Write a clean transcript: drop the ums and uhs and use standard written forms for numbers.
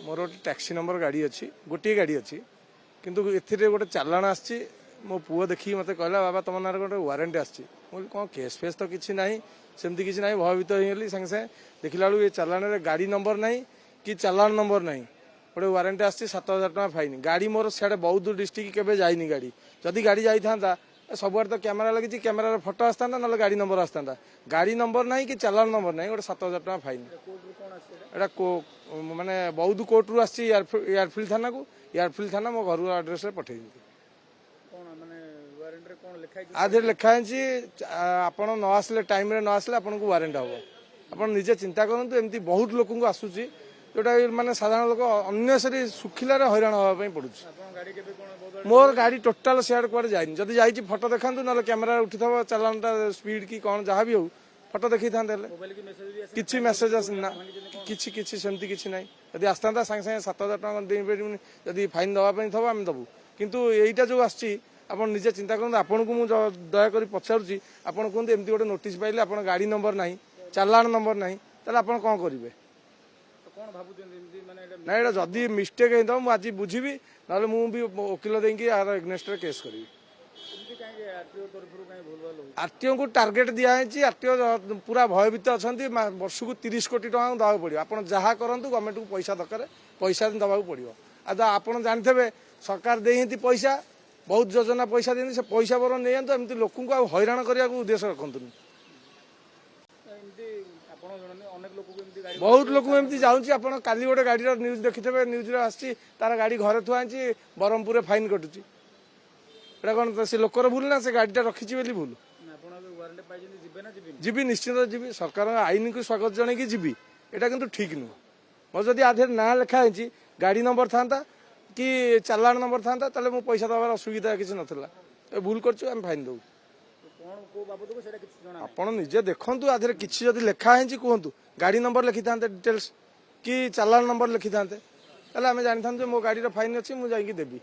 मोर गोटे taxi number गाड़ी अच्छी गोटे गाड़ी अच्छी किंतु ए गोटे चालाण आसी मो पुओ देखिए मत कहला बाबा तुम ना गोटे वारंटी आसी कौन केस फेस तो किसी ना सेमती किसी ना भयभीत होगली सागे सागे देखला बेलू ये चालाण गाड़ी नंबर ना कि चालाण नंबर ना गोटे वारंटी आसी 7,000 टका फाइन गाड़ी मोर सियाड़े बौद्ध डिस्ट्रिक्ट केवे जाइनी गाड़ी जदि गाड़ी जाता सबुआड़े तो कैमेरा लगी कैमेरा फोटो आसता ना गाड़ी नंबर आसता गाड़ी नंबर ना कि चालाण नंबर ना गोटे 7,000 टका फाइन एटा माने बौद्ध कोर्ट रु आसी एयरफिल्ड थाना को एयरफिल्ड थाना मो घर आड्रेस पठे आधे लिखाई आपड़ न आसले टाइम न आसले आपन को वारंट हम आप निजे चिंता करूँ एमती बहुत लोक आसूसी जोटा माने साधारण लोक अन्य सुखिलार हैरान हाँपाई पड़ू मोर गाड़ी टोटाल सियाड़ कुआड़े जाइनी जदि जाइए फोटो देखा ना कैमेरा उठी था चालानटा स्पीड कि कौन जहाँ भी हो फोटो देखी था किसी मेसेज आसना किसी किसी सेमती किसी ना जदि आसता सागे सागे 7,000 टका देपारे जदि फाइन दवाई थब आम दबू कितु यहीटा जो आसी आप निजे चिंता करूँ आपन को मुझे दयाकोरी पचारुची आपन कहते एमती गोटे नोटिस पाइले आप गाड़ी नंबर ना चालाण नंबर ना ताले आप कौन करेंगे ना ये जदि मिस्टेक होता मुझे आज बुझी ना मुझे वकिल देकी यार एग्नेस्ट केस करी आरटीओ को टार्गेट दिखाई आरटीओ पूरा भयभीत अच्छा वर्ष को 30 कोटी टका दवा पड़ो आप जहाँ करूँ गवर्नमेंट को पैसा दरकार पैसा दवा पड़ो आप जानते सरकार दे पैसा बहुत योजना पैसा दिखती से पैसा बर नहीं एमती लोक हैरान करने को उद्देश्य रखुन बहुत लोक एमती जाऊँगी आप काली गोटे गाड़ी न्यूज देखिथे न्यूज आसी तार गाड़ी घरे थुआई ब्रह्मपुर फाइन कटुची एटा कौन से लोकर भूल ना से गाड़ीटा रखी भूल जी निश्चित जी सरकार आईन को स्वागत जन की जी एटा किंतु ठीक नुह मोर जदि आधे ना लिखाई गाड़ी नंबर था कि चालाण नंबर था ताले मो पैसा दबार असुविधा किसी नाला भूल कर फाइन दू आप निजे देखु आधे किसी जदि लिखाई कहतु गाड़ी नंबर लिखि था डिटेल्स कि चालाण नंबर लिखि था आम जानी था मो गाड़ी फाइन अच्छी मुझे देवी।